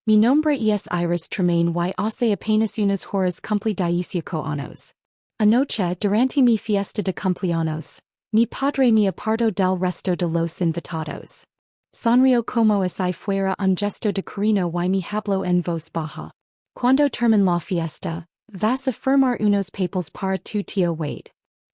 Mi nombre es Iris Tremain y hace apenas unas horas cumplí 18 años. Anoche, durante mi fiesta de cumpleaños, mi padre me apartó del resto de los invitados. Sonrió como si fuera un gesto de cariño y me habló en voz baja. Cuando termine la fiesta, vas a firmar unos papeles para tu tío Wade.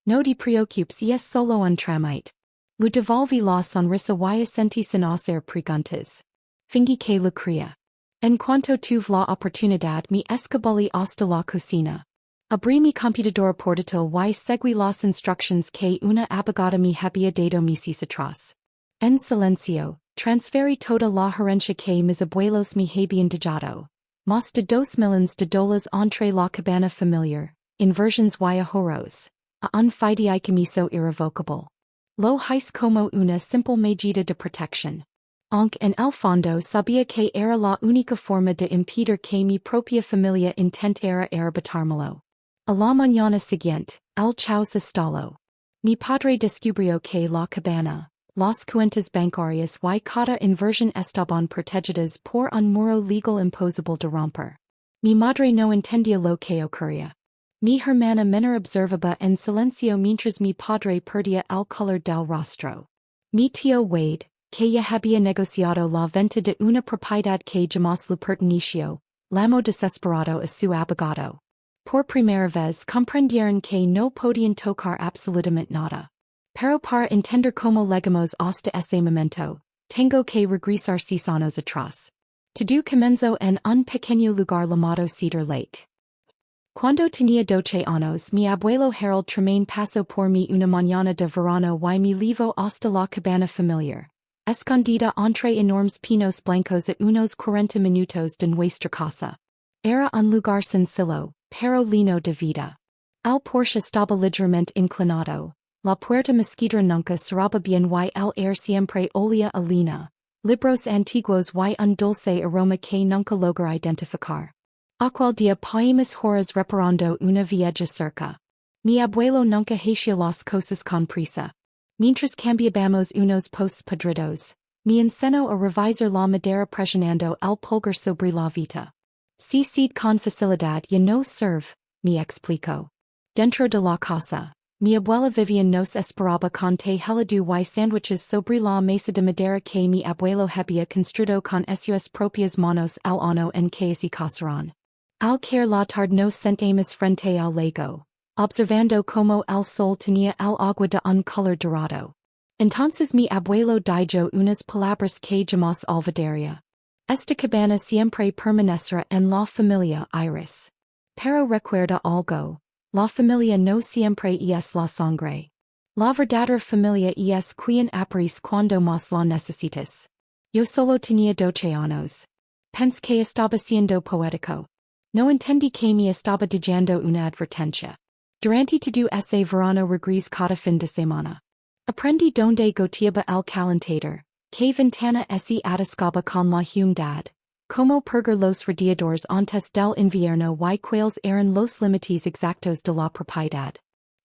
No te preocupes, es solo un trámite. Le devolví la sonrisa y sentí sin hacer preguntas. Fingí que lo creía. En cuanto tuve la oportunidad me escabullí hasta la cocina. Abrí mi computadora portátil y seguí las instrucciones que una abogada me había dado meses atrás. En silencio, transferí toda la herencia que mis abuelos me habían dejado. Más de $2 millones entre la cabana familiar, inversiones y ahorros, a un fideicomiso irrevocable. Lo hice como una simple medida de protección. Aunque en el fondo sabía que era la única forma de impedir que mi propia familia intentara arrebatármelo. A la mañana siguiente, el caos estalló. Mi padre descubrió que la cabana, las cuentas bancarias y cada inversión estaban protegidas por un muro legal imposible de romper. Mi madre no entendía lo que ocurría. Mi hermana menor observaba en silencio mientras mi padre perdía el color del rostro. Mi tío Wade, que ya había negociado la venta de una propiedad que jamás le perteneció, llamó desesperado a su abogado. Por primera vez comprendieron que no podían tocar absolutamente nada. Pero para entender cómo llegamos hasta ese momento, tengo que regresar 6 años atrás. Todo comenzó en un pequeño lugar llamado Cedar Lake. Cuando tenía 12 años, mi abuelo Harold Tremain pasó por mí una mañana de verano y me llevó hasta la cabana familiar, escondida entre enormes pinos blancos a unos 40 minutos de nuestra casa. Era un lugar sencillo, pero lleno de vida. El porche estaba ligeramente inclinado, la puerta mosquitera nunca cerraba bien y el aire siempre olía a lina, libros antiguos y un dulce aroma que nunca logré identificar. Aquel día paímos horas reparando una vieja cerca. Mi abuelo nunca hacía las cosas con prisa. Mientras cambiábamos unos postes podridos, me enseñó a revisar la madera presionando el pulgar sobre la vita. Si seed con facilidad ya no sirve, me explicó. Dentro de la casa, mi abuela Vivian nos esperaba con té helado y sándwiches sobre la mesa de madera que mi abuelo había construido con sus propias manos el año en que se casaron. Al caer la tarde nos sentamos frente al lago, observando como el sol tenía el agua de un color dorado. Entonces mi abuelo dijo unas palabras que jamás olvidaría. Esta cabana siempre permanecerá en la familia Iris. Pero recuerda algo, la familia no siempre es la sangre. La verdadera familia es quien aparece cuando más la necesitas. Yo solo tenía 12 años. Pensé que estaba siendo poético. No entendí que me estaba dejando una advertencia. Durante todo ese verano regreso cada fin de semana. Aprendí donde goteaba el calentador, que ventana se atascaba con la humedad, como purgar los radiadores antes del invierno y cuáles eran los límites exactos de la propiedad.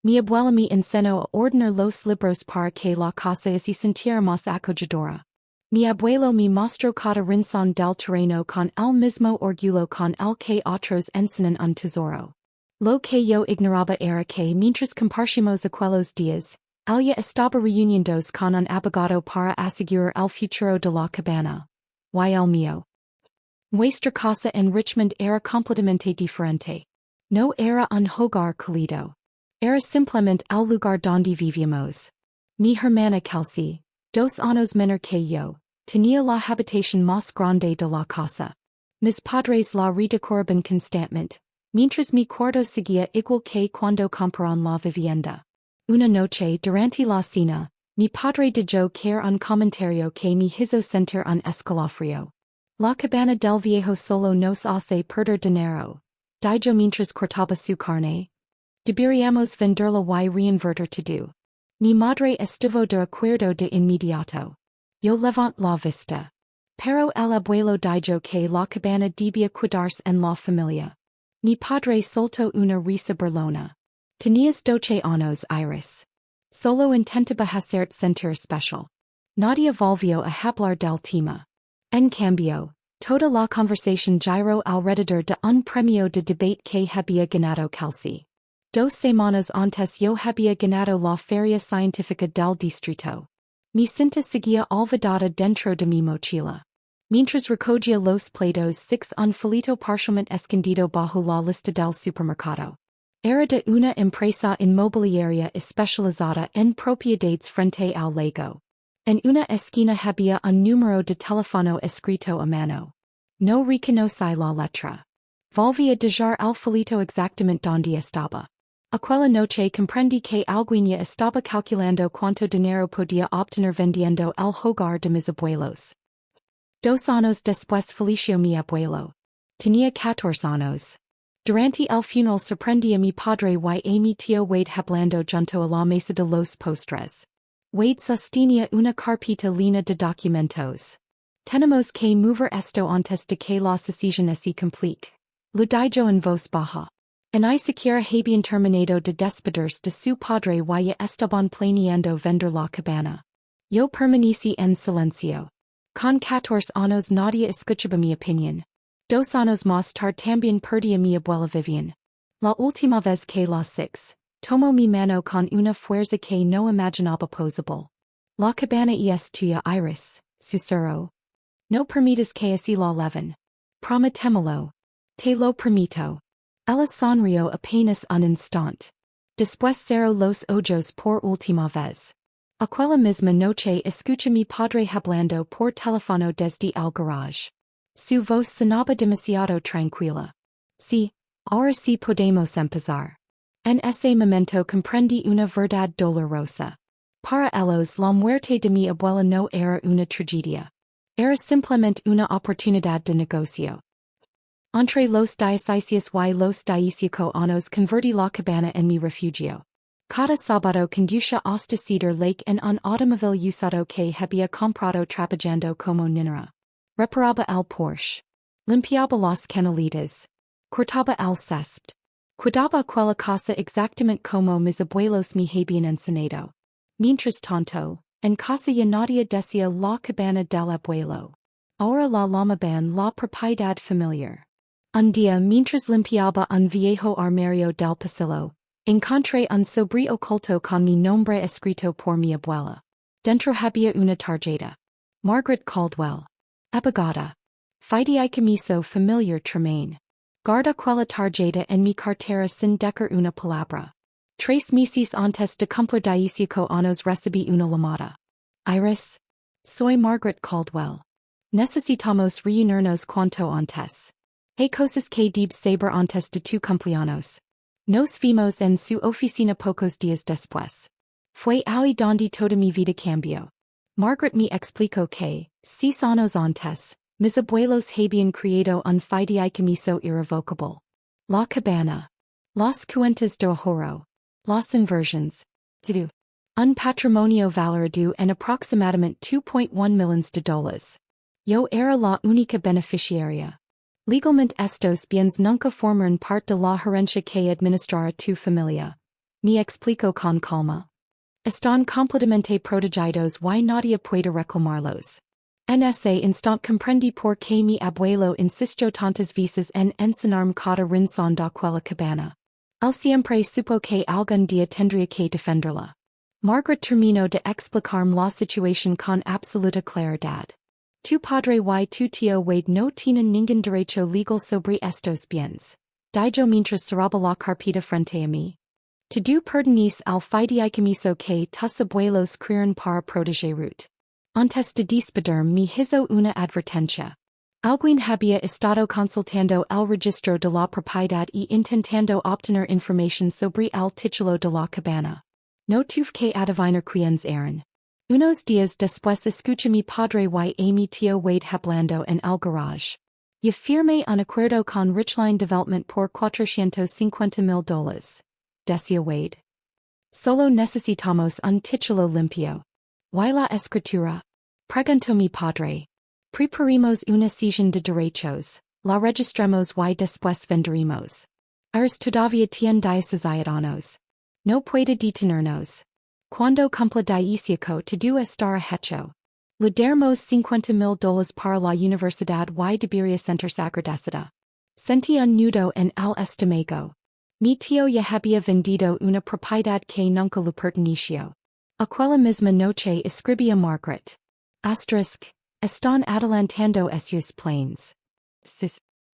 Mi abuela me enseñó a ordenar los libros para que la casa se sintiera más acogedora. Mi abuelo me mostró cada rincón del terreno con el mismo orgullo con el que otros enseñan un tesoro. Lo que yo ignoraba era que mientras compartimos aquellos días, ella estaba reuniéndose con un abogado para asegurar el futuro de la cabana. Y el mío. Nuestra casa en Richmond era completamente diferente. No era un hogar cálido. Era simplemente el lugar donde vivíamos. Mi hermana Kelsey, 2 años menor que yo, tenía la habitación más grande de la casa. Mis padres la redecoraban constantemente, mientras mi cuarto seguía igual que cuando compraron la vivienda. Una noche durante la cena, mi padre dijo que era un comentario que me hizo sentir un escalofrío. La cabana del viejo solo nos hace perder dinero, dijo mientras cortaba su carne. Deberíamos venderla y reinvertir todo. Mi madre estuvo de acuerdo de inmediato. Yo levanté la vista. Pero el abuelo dijo que la cabana debía cuidarse en la familia. Mi padre soltó una risa burlona. Tenías 12 años, Iris. Solo intentaba hacerte sentir especial. Nadie volvió a hablar del tema. En cambio, Toda la conversación giro alrededor de un premio de debate que había ganado casi 2 semanas antes yo había ganado la feria científica del distrito. Mi cinta seguía olvidada dentro de mi mochila. Mientras recogía los platos 6 un filito parcialmente escondido bajo la lista del supermercado. Era de una empresa inmobiliaria especializada en propiedades frente al lago. En una esquina había un número de teléfono escrito a mano. No reconocí la letra. Volví a dejar el filito exactamente donde estaba. Aquella noche comprendí que alguien ya estaba calculando cuánto dinero podía obtener vendiendo el hogar de mis abuelos. 2 años después falleció mi abuelo. Tenía 14 años. Durante el funeral sorprendí a mi padre y mi tío Wade hablando junto a la mesa de los postres. Wade sostenía una carpeta llena de documentos. Tenemos que mover esto antes de que la sesión se complique. Lo dijo en voz baja. En ni siquiera habían terminado de despedirse de su padre y ya estaban planeando vender la cabana. Yo permanecí en silencio. Con 14 años nadie escuchaba mi opinión. 2 años más tarde también perdí a mi abuela Vivian. La última vez que la tomó mi mano con una fuerza que no imaginaba posible. La cabana es tuya, Iris, susurró. No permitas que así la leven. Prométemelo. Te lo permito. Ella sonrió apenas un instante. Después cerró los ojos por última vez. Aquella misma noche escuché mi padre hablando por teléfono desde el garage. Su voz sonaba demasiado tranquila. Sí, ahora sí podemos empezar. En ese momento comprendí una verdad dolorosa. Para ellos la muerte de mi abuela no era una tragedia. Era simplemente una oportunidad de negocio. Entre los 16 y los 18 años convertí la cabana en mi refugio. Cada sábado conducía hasta Cedar Lake en un automóvil usado que había comprado trabajando como niñera. Reparaba el Porsche. Limpiaba las canaletas. Cortaba el césped. Cuidaba aquella casa exactamente como mis abuelos me habían enseñado. Mientras tanto, en casa ya nadie decía la cabana del abuelo. Ahora la llamaban la propiedad familiar. Un día mientras limpiaba un viejo armario del pasillo, encontré un sobre oculto con mi nombre escrito por mi abuela. Dentro había una tarjeta. Margaret Caldwell. Abogada. Fideicomiso familiar Tremain. Guarda aquella tarjeta en mi cartera sin decir una palabra. 3 meses antes de cumplir 18 años recibí una llamada. Iris. Soy Margaret Caldwell. Necesitamos reunirnos cuanto antes. Hay cosas que debes saber antes de tu cumpleaños. Nos vimos en su oficina pocos días después. Fue ahí donde toda mi vida cambió. Margaret me explicó que, 6 años antes, mis abuelos habían creado un fideicomiso irrevocable. La cabana. Las cuentas de ahorro. Las inversiones. Un patrimonio valorado en aproximadamente 2.1 millones de dólares. Yo era la única beneficiaria. Legalmente estos bienes nunca formaron parte de la herencia que administrara tu familia. Me explicó con calma. Están completamente protegidos y nadie puede reclamarlos. En ese instante comprendí por qué mi abuelo insistió tantas veces en enseñarme cada rincón de aquella cabana. Él siempre supo que algún día tendría que defenderla. Margaret terminó de explicarme la situación con absoluta claridad. Tu padre y tu tío Wade no tienen ningún derecho legal sobre estos bienes. Dijo mientras cerraba la carpeta frente a mí. Tú perteneces al fideicomiso que tus abuelos crearon para proteger. Antes de despedirme me hizo una advertencia. Alguien había estado consultando el registro de la propiedad y intentando obtener información sobre el título de la cabana. No tuve que adivinar quiénes eran. Unos días después escuché mi padre y mi tío Wade hablando en el garage. Yo firmé un acuerdo con Richline Development por $450,000, decía Wade. Solo necesitamos un título limpio. ¿Y la escritura? Preguntó mi padre. Preparimos una sesión de derechos, la registremos y después venderemos. Iris todavía tiene 16 años. No puede detenernos. Cuando cumpla 18 todo estará hecho. Le dermos $50,000 para la Universidad y Debería Center Sagradecida. Sentí un nudo en el estómago. Mi tío ya había vendido una propiedad que nunca le perteneció. Aquella misma noche escribía Margaret. Asterisk. Están adelantando esos planes.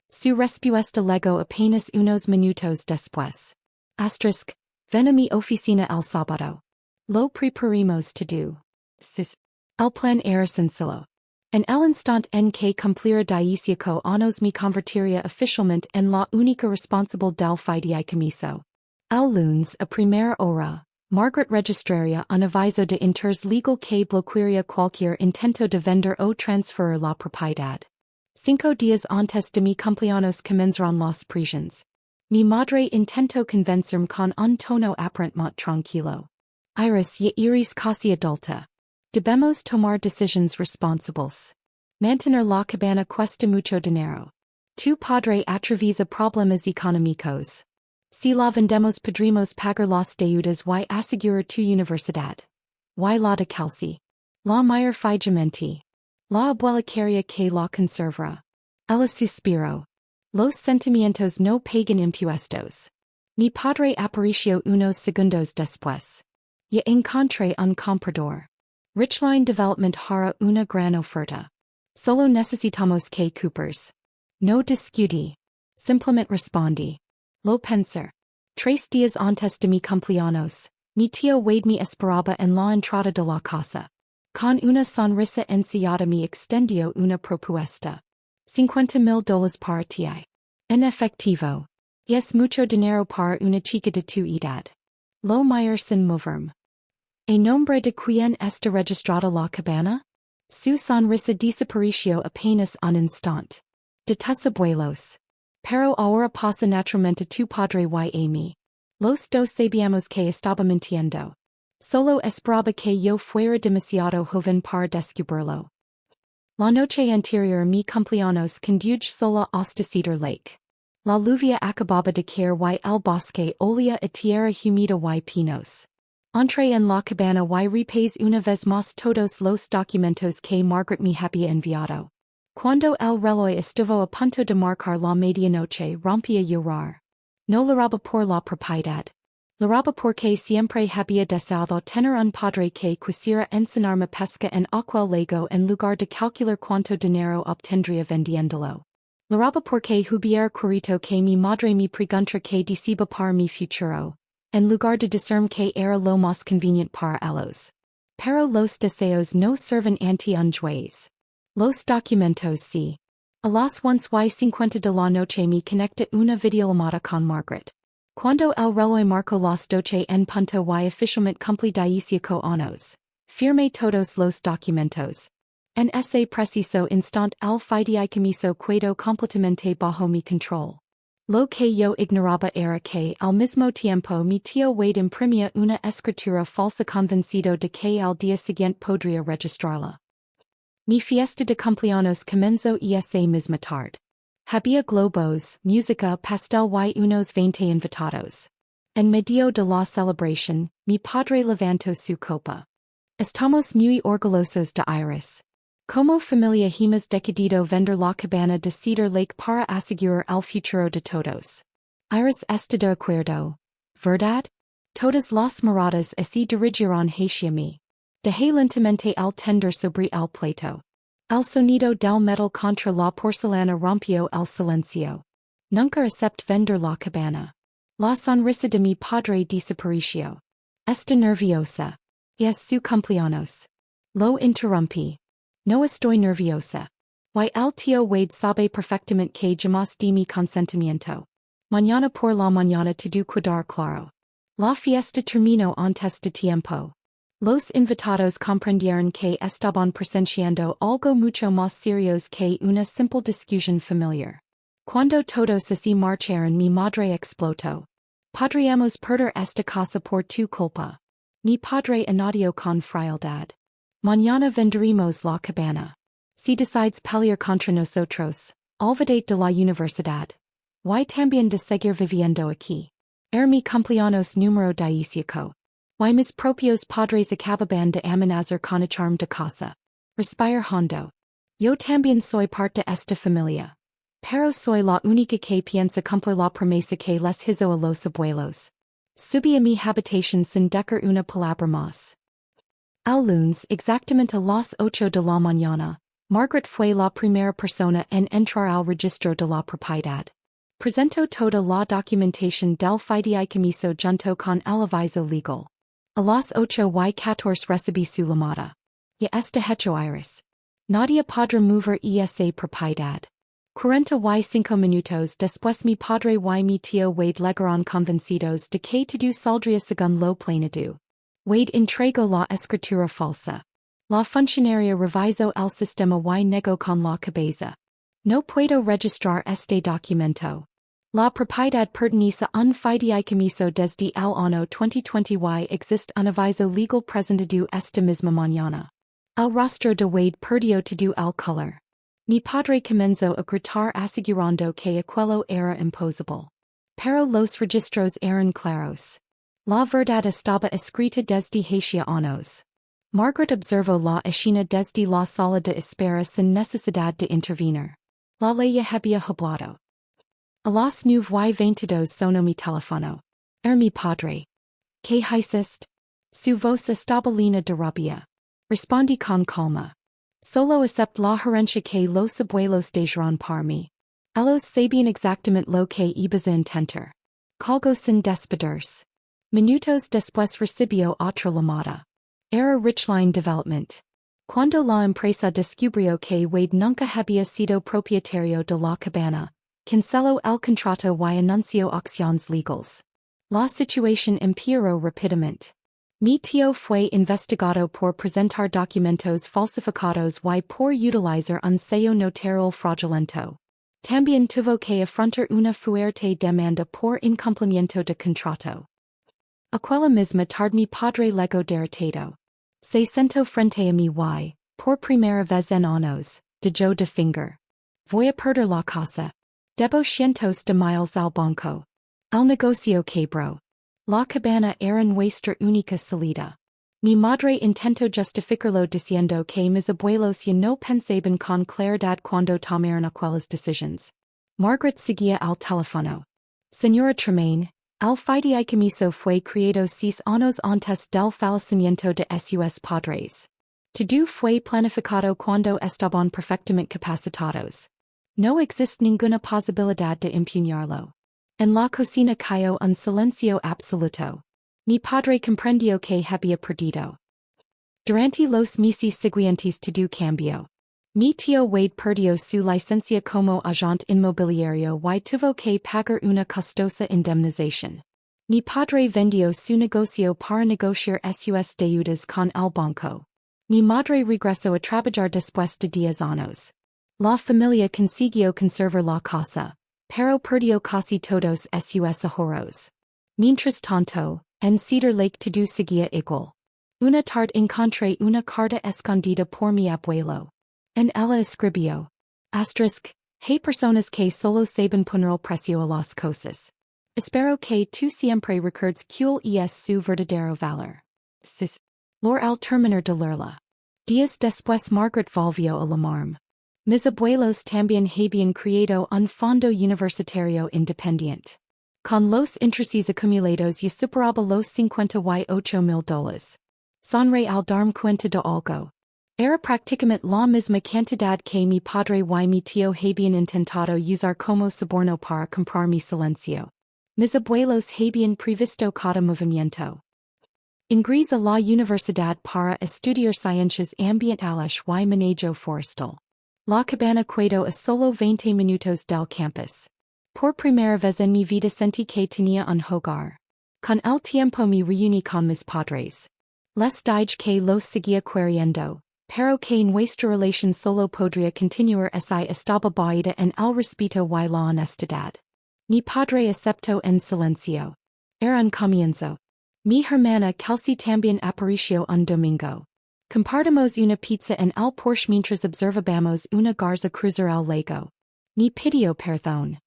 Su respuesta llegó apenas unos minutos después. Asterisk. Ven a mi oficina el sábado. Lo preparimos todo. El plan era sencillo. En el instante en que cumpliera 18 años me convertiría oficialmente en la única responsable del fideicomiso. El lunes a primera hora, Margaret registraría un aviso de interés legal que bloquearía cualquier intento de vender o transferir la propiedad. 5 días antes de mi cumpleaños comenzaron las presiones. Mi madre intentó convencerme con un tono aparentemente tranquilo. Iris ya eres casi adulta. Debemos tomar decisiones responsables. Mantener la cabana cuesta mucho dinero. Tu padre atraviesa problemas económicos. Si la vendemos podremos pagar las deudas y asegurar tu universidad. Y la de Kelsey. La mayor fijamente. La abuela quería que la conservara. Ella suspiró. Los sentimientos no pagan impuestos. Mi padre apareció unos segundos después. Ya encontré un comprador. Richline Development hará una gran oferta. Solo necesitamos que Coopers. No discutí. Simplemente respondí. Lo pensar. 3 días antes de mi cumpleaños, mi tío Wade me esperaba en la entrada de la casa. Con una sonrisa ensiada me extendió una propuesta. $50,000 para ti. En efectivo. Es mucho dinero para una chica de tu edad. Lo mayor sin moverme. ¿En nombre de quién está registrada la cabana? Su sonrisa desapareció apenas un instante. De tus abuelos. Pero ahora pasa naturalmente tu padre y a mí. Los dos sabíamos que estaba mintiendo. Solo esperaba que yo fuera demasiado joven para descubrirlo. La noche anterior a mi cumpleaños conduje sola hasta Cedar Lake. La lluvia acababa de caer y el bosque olía a tierra humida y pinos. Entré en la cabana y repasé una vez más todos los documentos que Margaret me había enviado. Cuando el reloj estuvo a punto de marcar la medianoche rompí a llorar. No lloraba por la propiedad. Lloraba porque siempre había deseado tener un padre que quisiera enseñarme pesca en aquel lago en lugar de calcular cuánto dinero obtendría vendiéndolo. Lloraba porque hubiera querido que mi madre me preguntara qué deseaba para mi futuro. En lugar de decirme que era lo más convenient para ellos. Pero los deseos no sirven ante un juez. Los documentos sí. A las 1:50 de la noche me conecta una videollamada con Margaret. Cuando el reloj marcó las 12 en punto y oficialmente cumplí 18 años. Firmé todos los documentos. En ese preciso instante el fideicomiso quedó completamente bajo mi control. Lo que yo ignoraba era que, al mismo tiempo, mi tío Wade imprimía una escritura falsa convencido de que al día siguiente podría registrarla. Mi fiesta de cumpleaños comenzó esa misma tarde. Había globos, música, pastel y unos 20 invitados. En medio de la celebración, mi padre levantó su copa. Estamos muy orgullosos de Iris. Como familia hemos decidido vender la cabana de Cedar Lake para asegurar el futuro de todos. Iris está de acuerdo, ¿verdad? Todas las miradas se dirigieron hacia mí. Dejé lentamente el tender sobre el plato. El sonido del metal contra la porcelana rompió el silencio. Nunca acepté vender la cabana. La sonrisa de mi padre desapareció. Está nerviosa. Es su cumpleaños. Lo interrumpí. No estoy nerviosa. Y el tío Wade sabe perfectamente que jamás di mi consentimiento. Mañana por la mañana todo quedar claro. La fiesta terminó antes de tiempo. Los invitados comprendieron que estaban presenciando algo mucho más serio que una simple discusión familiar. Cuando todos se marcharon mi madre explotó. Podríamos perder esta casa por tu culpa. Mi padre añadió con frialdad. Mañana venderemos la cabana. Si decides pelear contra nosotros, olvídate de la universidad. Y también de seguir viviendo aquí. Mi cumpleaños número 18. Y mis propios padres acababan de amenazar con echarme de casa. Respire hondo. Yo también soy parte de esta familia. Pero soy la única que piensa cumplir la promesa que les hizo a los abuelos. Subí a mi habitación sin decir una palabra más. El lunes, exactamente a las 8 de la mañana, Margaret fue la primera persona en entrar al registro de la propiedad. Presentó toda la documentación del fideicomiso junto con el aviso legal. A las 8:14 recibí su llamada. Ya está hecho Iris. Nadie podrá mover esa propiedad. 45 minutos después mi padre y mi tío Wade llegaron convencidos de que todo saldría según lo planeado. Wade entregó la escritura falsa. La funcionaria revisó el sistema y negó con la cabeza. No puedo registrar este documento. La propiedad pertenece a un fideicomiso desde el año 2020 y existe un aviso legal presentado esta misma mañana. El rostro de Wade perdió todo el color. Mi padre comenzó a gritar asegurando que aquello era imposible. Pero los registros eran claros. La verdad estaba escrita desde hacía años. Margaret observó la escena desde la sala de espera sin necesidad de intervenir. La ley ya había hablado. A las 9:22 sonó mi teléfono. Era mi padre. ¿Qué hiciste? Su voz estaba llena de rabia. Respondí con calma. Solo acepto la herencia que los abuelos dejaron para mí. Ellos sabían exactamente lo que ibas a intentar. Colgó sin despedirse. Minutos después recibió otra llamada. Era Richline Development. Cuando la empresa descubrió que Wade nunca había sido propietario de la cabana, canceló el contrato y anunció acciones legales. La situación empeoró rápidamente. Mi tío fue investigado por presentar documentos falsificados y por utilizar un sello notarial fraudulento. También tuvo que afrontar una fuerte demanda por incumplimiento de contrato. Aquella misma tarde mi padre legó derrotado. Se sentó frente a mí y, por primera vez en años, dijo de finger. Voy a perder la casa. Debo cientos de miles al banco. El negocio quebró. La cabana era nuestra única salida. Mi madre intentó justificarlo diciendo que mis abuelos ya no pensaban con claridad cuando tomaron aquellas decisiones. Margaret seguía al teléfono. Señora Tremain, el fideicomiso fue creado 6 años antes del fallecimiento de sus padres. Todo fue planificado cuando estaban perfectamente capacitados. No existe ninguna posibilidad de impugnarlo. En la cocina cayó un silencio absoluto. Mi padre comprendió que había perdido. Durante los meses siguientes todo cambió. Mi tío Wade perdió su licencia como agente inmobiliario y tuvo que pagar una costosa indemnización. Mi padre vendió su negocio para negociar sus deudas con el banco. Mi madre regresó a trabajar después de 10 años. La familia consiguió conservar la casa, pero perdió casi todos sus ahorros. Mientras tanto, en Cedar Lake todo seguía igual. Una tarde encontré una carta escondida por mi abuelo. En ella escribió. Hay personas que solo saben poner el precio a las cosas. Espero que tú siempre recuerdes cuál es su verdadero valor. Lor al terminar de leerla. Días después Margaret volvió a llamarme. Mis abuelos también habían creado un fondo universitario independiente. Con los intereses acumulados ya superaba los $58,000. Sonrió al darme cuenta de algo. Era prácticamente la misma cantidad que mi padre y mi tío habían intentado usar como soborno para comprar mi silencio. Mis abuelos habían previsto cada movimiento. Ingresé a la universidad para estudiar ciencias ambientales y manejo forestal. La cabana quedó a solo 20 minutos del campus. Por primera vez en mi vida sentí que tenía un hogar. Con el tiempo me reuní con mis padres. Les dije que los seguía queriendo, pero que nuestra relación solo podría continuar si estaba basada en el respeto y la honestidad. Mi padre aceptó en silencio. Era un comienzo. Mi hermana Kelsey también apareció un domingo. Compartimos una pizza en el Porsche mientras observábamos una garza cruzar el lago. Me pidió perdón.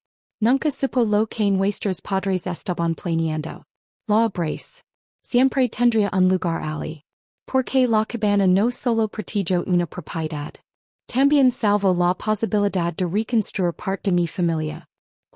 Nunca supo lo que nuestros padres estaban planeando. La abrace. Siempre tendría un lugar allí. Porque la cabana no solo protegió una propiedad. También salvo la posibilidad de reconstruir parte de mi familia.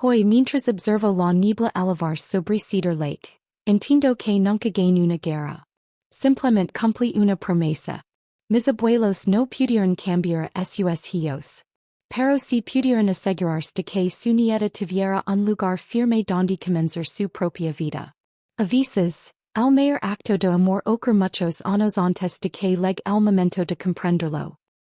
Hoy mientras observo la niebla elevar sobre Cedar Lake, entiendo que nunca gané una guerra. Simplemente cumplí una promesa. Mis abuelos no pudieron cambiar sus hijos. Pero si pudieron asegurarse de que su nieta tuviera un lugar firme donde comenzar su propia vida. A veces, el mayor acto de amor ocurre muchos años antes de que llegue el momento de comprenderlo.